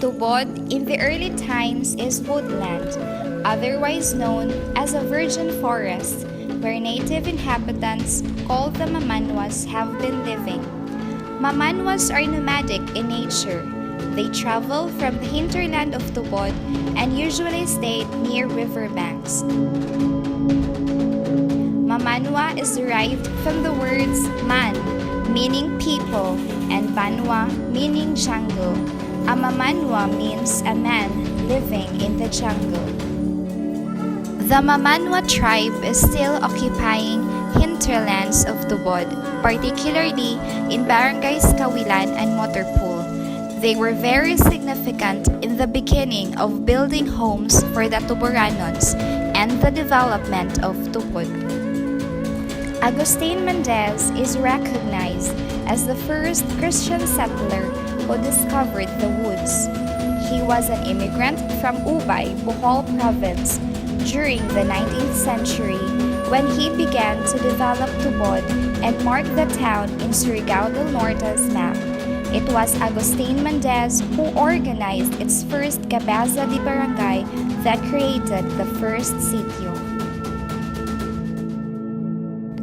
Tubod in the early times is woodland, otherwise known as a virgin forest, where native inhabitants called the Mamanwas have been living. Mamanwas are nomadic in nature. They travel from the hinterland of Tubod and usually stay near riverbanks. Mamanwa is derived from the words man, meaning people, and Banwa, meaning jungle. A Mamanwa means a man living in the jungle. The Mamanwa tribe is still occupying hinterlands of Tubod, particularly in Barangays Cawilan and Motorpool. They were very significant in the beginning of building homes for the Tuboranons and the development of Tubod. Agustin Mendez is recognized as the first Christian settler who discovered the woods. He was an immigrant from Ubay, Bohol Province, during the 19th century when he began to develop Tubod and mark the town in Surigao del Norte's map. It was Agustin Mendez who organized its first Cabeza de Barangay that created the first Sitio.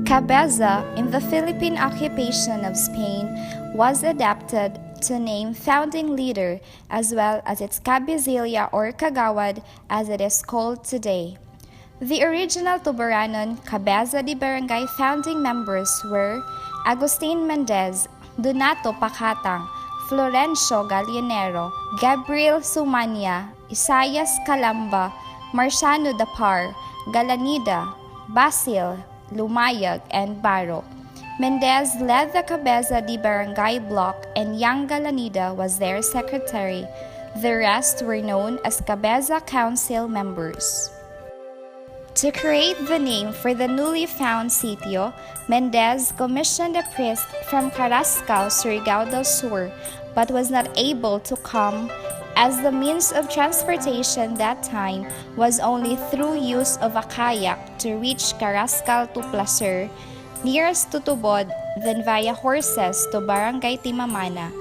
Cabeza, in the Philippine occupation of Spain, was adapted to name founding leader as well as its cabecilla or kagawad as it is called today. The original Tuboranon Cabeza de Barangay founding members were Agustin Mendez, Donato Pacatang, Florencio Gallinero, Gabriel Sumania, Isaias Calamba, Marciano Dapar, Galanida, Basil, Lumayag, and Baro. Mendez led the Cabeza de Barangay block and young Galanida was their secretary. The rest were known as Cabeza Council members. To create the name for the newly found sitio, Mendez commissioned a priest from Carrascal, Surigao del Sur, but was not able to come as the means of transportation that time was only through use of a kayak to reach Carrascal to Placer, nearest to Tubod, then via horses to Barangay Timamana.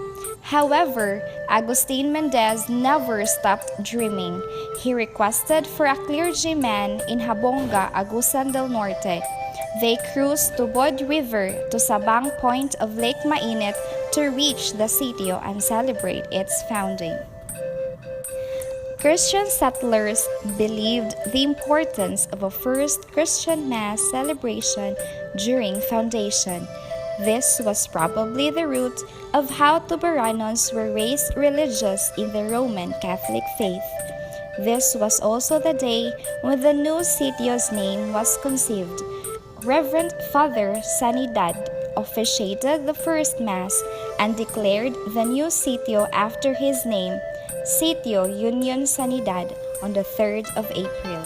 However, Agustin Mendez never stopped dreaming. He requested for a clergyman in Habonga, Agustin del Norte. They cruised Tubod River to Sabang Point of Lake Mainit to reach the sitio and celebrate its founding. Christian settlers believed the importance of a first Christian Mass celebration during foundation. This was probably the root of how Tuboranons were raised religious in the Roman Catholic faith. This was also the day when the new sitio's name was conceived. Reverend Father Sanidad officiated the first Mass and declared the new sitio after his name, Sitio Union Sanidad, on the 3rd of April.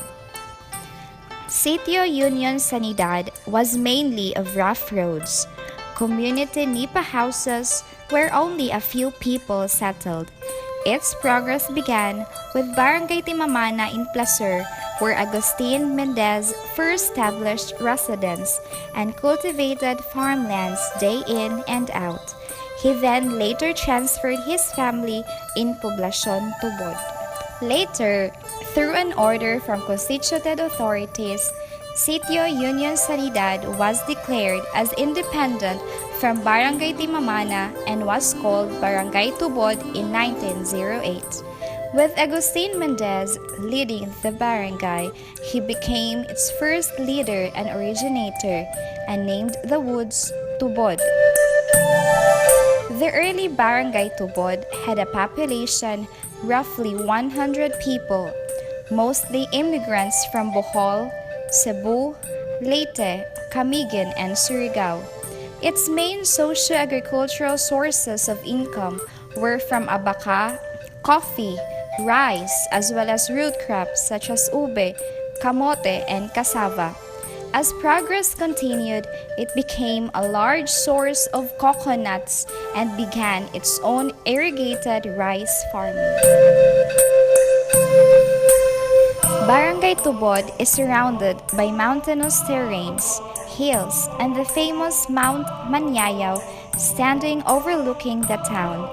Sitio Union Sanidad was mainly of rough roads, community nipa houses where only a few people settled. Its progress began with Barangay Timamana in Placer, where Agustin Mendez first established residence and cultivated farmlands day in and out. He then later transferred his family in Poblacion Tubod. Later, through an order from constituted authorities, Sitio Union Sanidad was declared as independent from Barangay Timamana and was called Barangay Tubod in 1908. With Agustin Mendez leading the barangay, he became its first leader and originator and named the woods Tubod. The early Barangay Tubod had a population roughly 100 people, mostly immigrants from Bohol, Cebu, Leyte, Camiguin, and Surigao. Its main socio-agricultural sources of income were from abaca, coffee, rice, as well as root crops such as ube, kamote, and cassava. As progress continued, it became a large source of coconuts and began its own irrigated rice farming. Barangay Tubod is surrounded by mountainous terrains, hills, and the famous Mount Manyayao standing overlooking the town.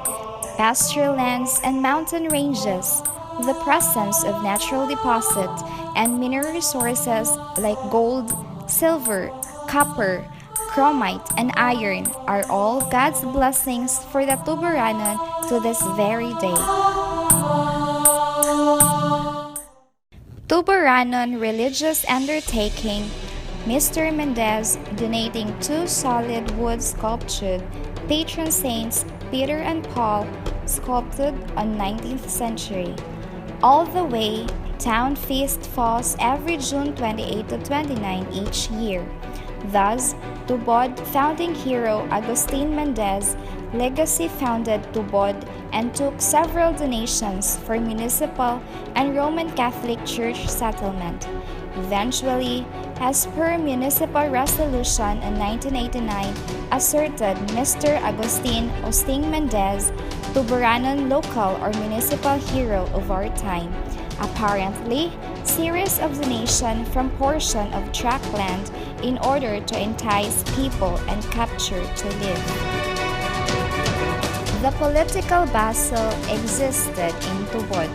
pasture lands, and mountain ranges. The presence of natural deposits and mineral resources like gold, silver, copper, chromite, and iron are all God's blessings for the Tuburanon to this very day. Tuburanon religious undertaking, Mr. Mendez donating two solid wood sculptured patron saints Peter and Paul, sculpted on 19th century. All the way, town feast falls every June 28 to 29 each year. Thus, Tubod founding hero Agustin Mendez legacy founded Tubod and took several donations for municipal and Roman Catholic Church settlement. Eventually, as per municipal resolution in 1989, asserted Mr. Agustin Osting Mendez, Tuboranon local or municipal hero of our time. Apparently, series of donation from portion of tract land in order to entice people and capture to live. The political bustle existed in Tubod.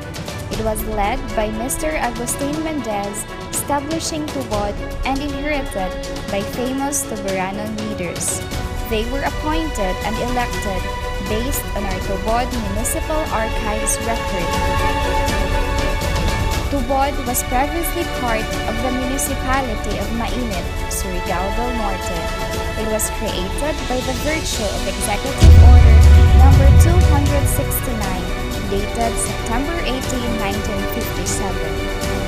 It was led by Mr. Agustin Mendez, establishing Tubod and inherited by famous Tuboranon leaders. They were appointed and elected based on our Tubod Municipal Archives record. Tubod was previously part of the municipality of Mainit, Surigao del Norte. It was created by the virtue of Executive Order number 269, dated September 18, 1957.